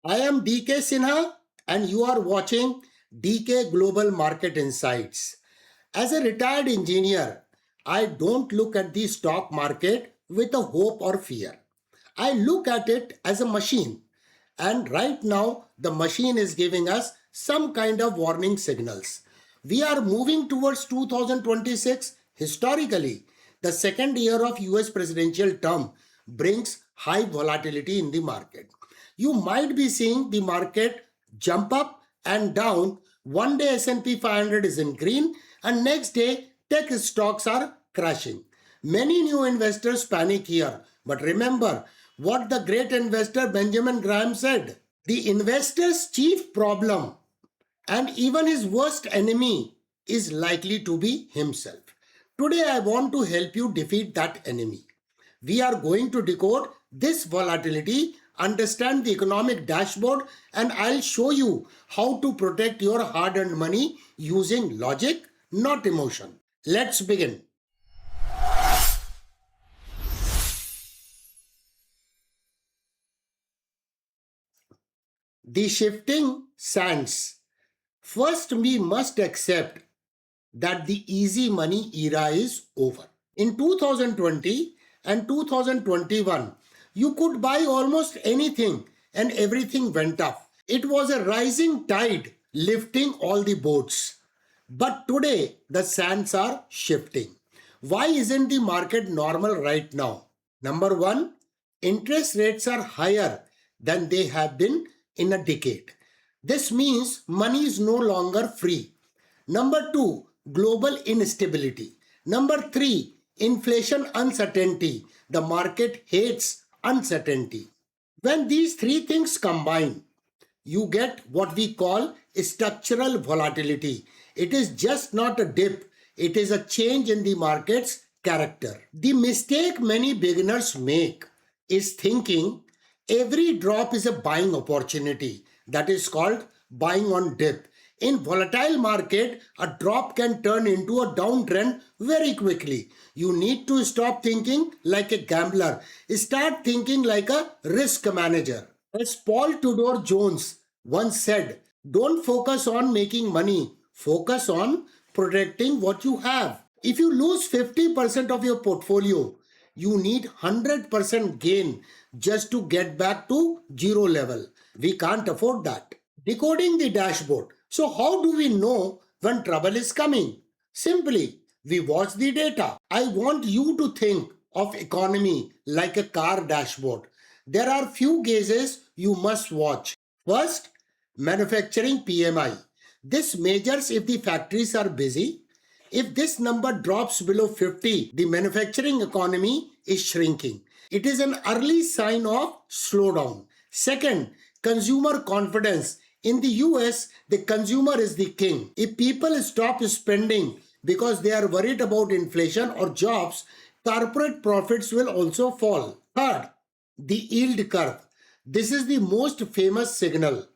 I am DK Sinha and you are watching DK Global Market Insights. As a retired engineer, I don't look at the stock market with a hope or fear. I look at it as a machine. And right now, the machine is giving us some kind of warning signals. We are moving towards 2026. Historically, the second year of US presidential term brings high volatility in the market. You might be seeing the market jump up and down. One day S&P 500 is in green and next day tech stocks are crashing. Many new investors panic here. But remember what the great investor Benjamin Graham said. The investor's chief problem and even his worst enemy is likely to be himself. Today I want to help you defeat that enemy. We are going to decode this volatility, understand the economic dashboard, and I'll show you how to protect your hard-earned money using logic, not emotion. Let's begin. The shifting sands. First, we must accept that the easy money era is over. In 2020 and 2021, you could buy almost anything and everything went up. It was a rising tide lifting all the boats. But today, the sands are shifting. Why isn't the market normal right now? Number one, interest rates are higher than they have been in a decade. This means money is no longer free. Number two, global instability. Number three, inflation uncertainty. The market hates uncertainty. When these three things combine, you get what we call structural volatility. It is just not a dip, it is a change in the market's character. The mistake many beginners make is thinking every drop is a buying opportunity. That is called buying on dip. In volatile market, a drop can turn into a downtrend very quickly. You need to stop thinking like a gambler. Start thinking like a risk manager. As Paul Tudor Jones once said, don't focus on making money. Focus on protecting what you have. If you lose 50% of your portfolio, you need 100% gain just to get back to zero level. We can't afford that. Decoding the dashboard. So how do we know when trouble is coming? Simply, we watch the data. I want you to think of economy like a car dashboard. There are few gauges you must watch. First, manufacturing PMI. This measures if the factories are busy. If this number drops below 50, the manufacturing economy is shrinking. It is an early sign of slowdown. Second, consumer confidence. In the US, the consumer is the king. If people stop spending because they are worried about inflation or jobs, corporate profits will also fall. Third, the yield curve. This is the most famous signal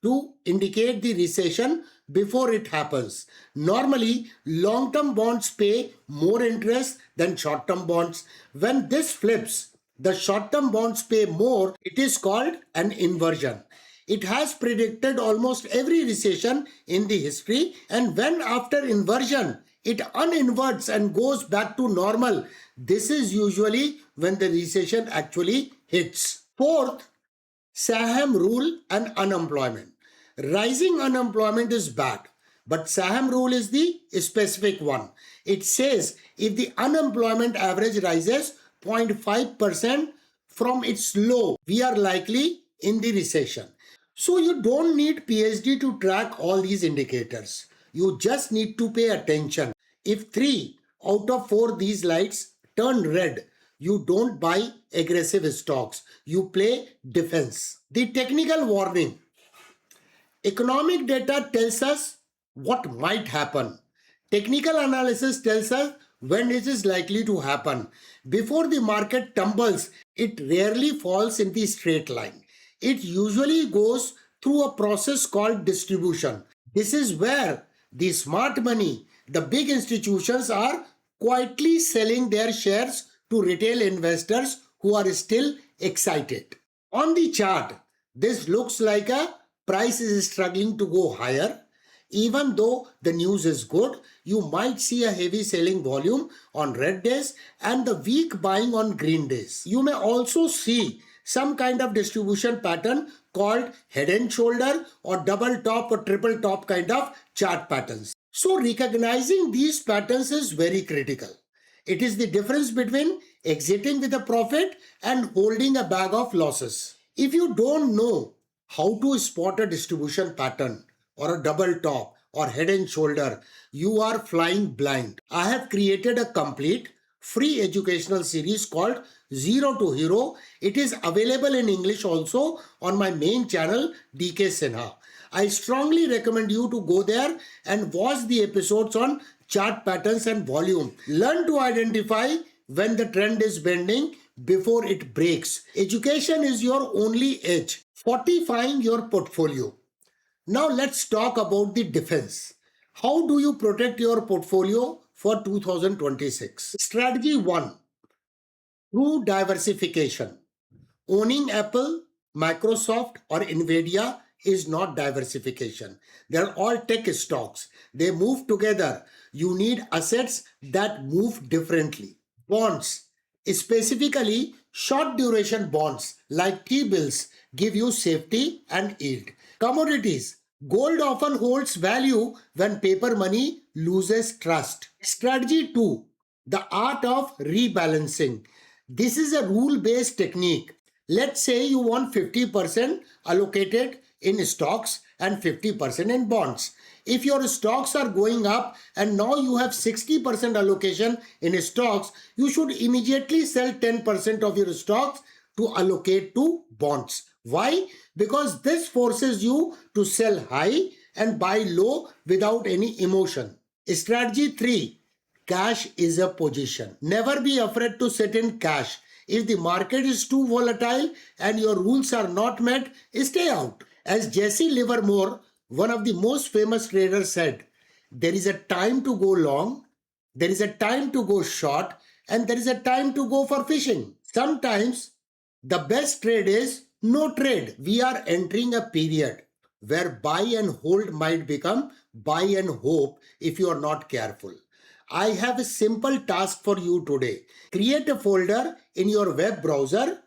to indicate the recession before it happens. Normally, long-term bonds pay more interest than short-term bonds. When this flips, the short-term bonds pay more. It is called an inversion. It has predicted almost every recession in the history, and when after inversion, it uninverts and goes back to normal, this is usually when the recession actually hits. Fourth, Sahm Rule and unemployment. Rising unemployment is bad, but Sahm Rule is the specific one. It says if the unemployment average rises 0.5% from its low, we are likely in the recession. So you don't need PhD to track all these indicators. You just need to pay attention. If 3 out of 4 these lights turn red, you don't buy aggressive stocks. You play defense. The technical warning. Economic data tells us what might happen. Technical analysis tells us when it is likely to happen. Before the market tumbles, it rarely falls in the straight line. It usually goes through a process called distribution. This is where the smart money, the big institutions are quietly selling their shares to retail investors who are still excited. On the chart, This looks like a price is struggling to go higher. Even though the news is good, you might see a heavy selling volume on red days and the weak buying on green days. You may also see some kind of distribution pattern called head and shoulder or double top or triple top kind of chart patterns. So recognizing these patterns is very critical. It is the difference between exiting with a profit and holding a bag of losses. If you don't know how to spot a distribution pattern or a double top or head and shoulder, you are flying blind. I have created a complete free educational series called Zero to Hero. It is available in English also on my main channel DK Sinha. I strongly recommend you to go there and watch the episodes on chart patterns and volume. Learn to identify when the trend is bending before it breaks. Education is your only edge. Fortifying your portfolio. Now let's talk about the defense. How do you protect your portfolio for 2026? Strategy 1. Through diversification. Owning Apple, Microsoft or Nvidia is not diversification. They're all tech stocks. They move together. You need assets that move differently. Bonds, specifically short duration bonds like T-bills, give you safety and yield. Commodities, gold often holds value when paper money loses trust. Strategy 2. The art of rebalancing. This is a rule-based technique. Let's say you want 50% allocated in stocks and 50% in bonds. If your stocks are going up and now you have 60% allocation in stocks, you should immediately sell 10% of your stocks to allocate to bonds. Why? Because this forces you to sell high and buy low without any emotion. Strategy 3. Cash is a position. Never be afraid to sit in cash. If the market is too volatile and your rules are not met, stay out. As Jesse Livermore, one of the most famous traders, said, there is a time to go long, there is a time to go short, and there is a time to go for fishing. Sometimes the best trade is no trade. We are entering a period where buy and hold might become buy and hope if you are not careful. I have a simple task for you today. Create a folder in your web browser,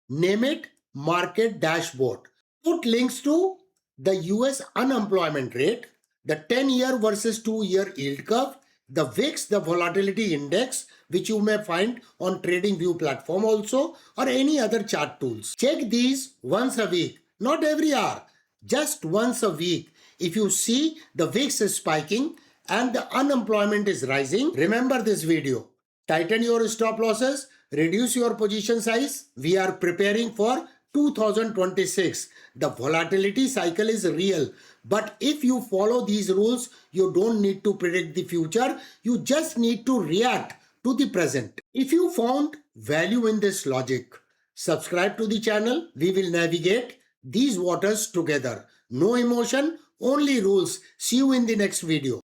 name it Market Dashboard. Put links to the US unemployment rate, the 10-year versus 2-year yield curve, the VIX, the volatility index, which you may find on TradingView platform also, or any other chart tools. Check these once a week, not every hour, just once a week. If you see the VIX is spiking and the unemployment is rising, remember this video. Tighten your stop losses, reduce your position size. We are preparing for 2026. The volatility cycle is real. But if you follow these rules, you don't need to predict the future. You just need to react to the present. If you found value in this logic, subscribe to the channel. We will navigate these waters together. No emotion, only rules. See you in the next video.